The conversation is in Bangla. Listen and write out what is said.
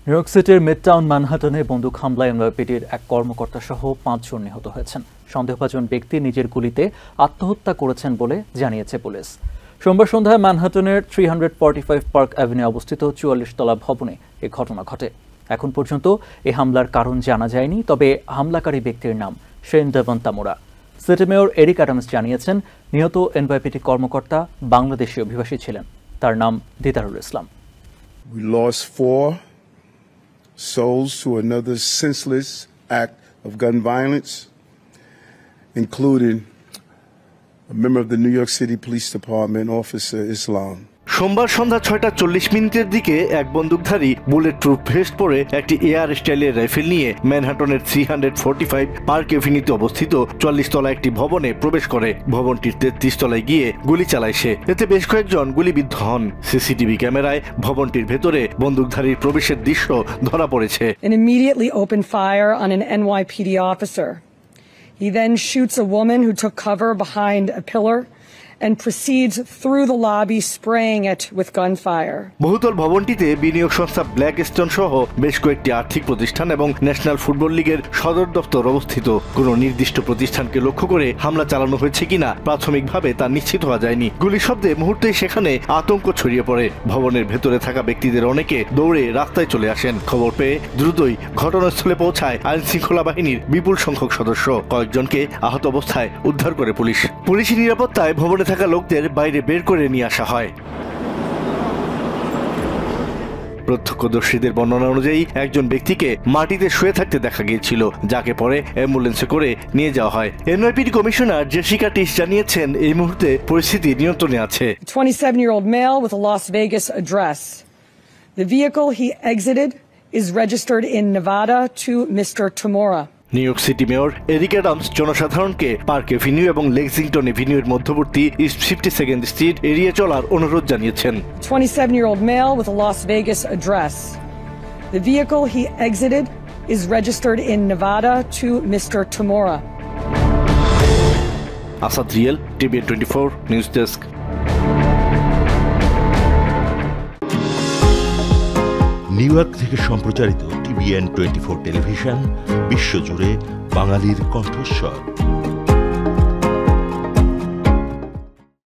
নিউইয়র্ক সিটির মিডটাউন ম্যানহাটনে বন্দুক হামলায় এনওয়াইপিডির এক কর্মকর্তা সহ 5 জন নিহত হয়েছেন। সন্দেহভাজন ব্যক্তি নিজের গুলিতে আত্মহত্যা করেছেন বলে জানিয়েছে পুলিশ। সোমবার সন্ধ্যায় ম্যানহাটনের 345 পার্ক অ্যাভিনিউ অবস্থিত 44 তলা ভবনে এ ঘটনা ঘটে। এখন পর্যন্ত এই হামলার কারণ জানা যায়নি, তবে হামলাকারী ব্যক্তির নাম Shane Devon Tamura. City mayor Eric Adams জানিয়েছেন, নিহত এনওয়াইপিডি কর্মকর্তা বাংলাদেশি অভিবাসী ছিলেন। তার নাম দিদারুল ইসলাম। We lost 4 souls to another senseless act of gun violence, including a member of the New York City Police Department, Officer Islam. সোমবার সন্ধ্যা 6:40 দিকে এক বন্দুকধারী বুলেট প্রুফ ভেস্ট পরে একটি এয়ার স্টাইলের রাইফেল নিয়ে ম্যানহাটনের 345 পার্ক এভিনিউতে অবস্থিত 44 তলা একটি ভবনে প্রবেশ করে। ভবনটির 33 তলায় গিয়ে গুলি চালায় সে। এতে বেশ কয়েকজন গুলিবিদ্ধ হন। সিসিটিভি ক্যামেরায় ভবনটির ভেতরে বন্দুকধারীর প্রবেশের দৃশ্য ধরা পড়েছে। And immediately opened fire on an NYPD officer. He then shoots a woman who took cover behind a pillar and proceeds through the lobby spraying it with gunfire. বহুতল ভবনটিতে বিনিয়োগ সংস্থা ব্ল্যাকস্টোন সহ বেশ কয়েকটি আর্থিক প্রতিষ্ঠান এবং ন্যাশনাল ফুটবল লিগের সদর দপ্তর অবস্থিত। কোনো নির্দিষ্ট প্রতিষ্ঠানকে লক্ষ্য করে হামলা চালানো হয়েছে কিনা প্রাথমিকভাবে তা নিশ্চিত হওয়া যায়নি। গুলির শব্দে মুহূর্তেই সেখানে আতঙ্ক ছড়িয়ে পড়ে। ভবনের ভেতরে থাকা ব্যক্তিদের অনেকে দৌড়ে রাস্তায় চলে আসেন। খবর পেয়ে দ্রুতই ঘটনাস্থলে পৌঁছায় আইন শৃঙ্খলা বাহিনীর বিপুল সংখ্যক সদস্য। কয়েকজনকে আহত অবস্থায় উদ্ধার করে পুলিশ। পুলিশি নিরাপত্তায় ভবনে থাকা লোকদের বাইরে বের করে নিয়ে আসা হয়। প্রত্যক্ষদর্শীদের বর্ণনা অনুযায়ী একজন ব্যক্তিকে মাটিতে শুয়ে থাকতে দেখা গিয়েছিল, যাকে পরে অ্যাম্বুলেন্সে করে নিয়ে যাওয়া হয়। এনওয়াইপিডি কমিশনার জেসিকা টিস জানিয়েছেন, এই মুহূর্তে পরিস্থিতি নিয়ন্ত্রণে আছে। 27-year-old male with a Las Vegas address. The vehicle he exited is registered in Nevada to Mr. Tamura. New York city mayor Eric Adams জনসাধারণকে পার্ক এভিনিউ এবং লেক্সিংটন এভিনিউর মধ্যবর্তী ইস্ট 52nd স্ট্রিট এড়িয়ে চলার অনুরোধ জানিয়েছেন। 27-year-old male with a Las Vegas address. The vehicle he exited is registered in Nevada to Mr. Tamura. Asad real, TVN 24 news desk. New York থেকে সম্প্রচারিত TVN 24 টেলিভিশন বিশ্বজুড়ে বাঙালির কণ্ঠস্বর।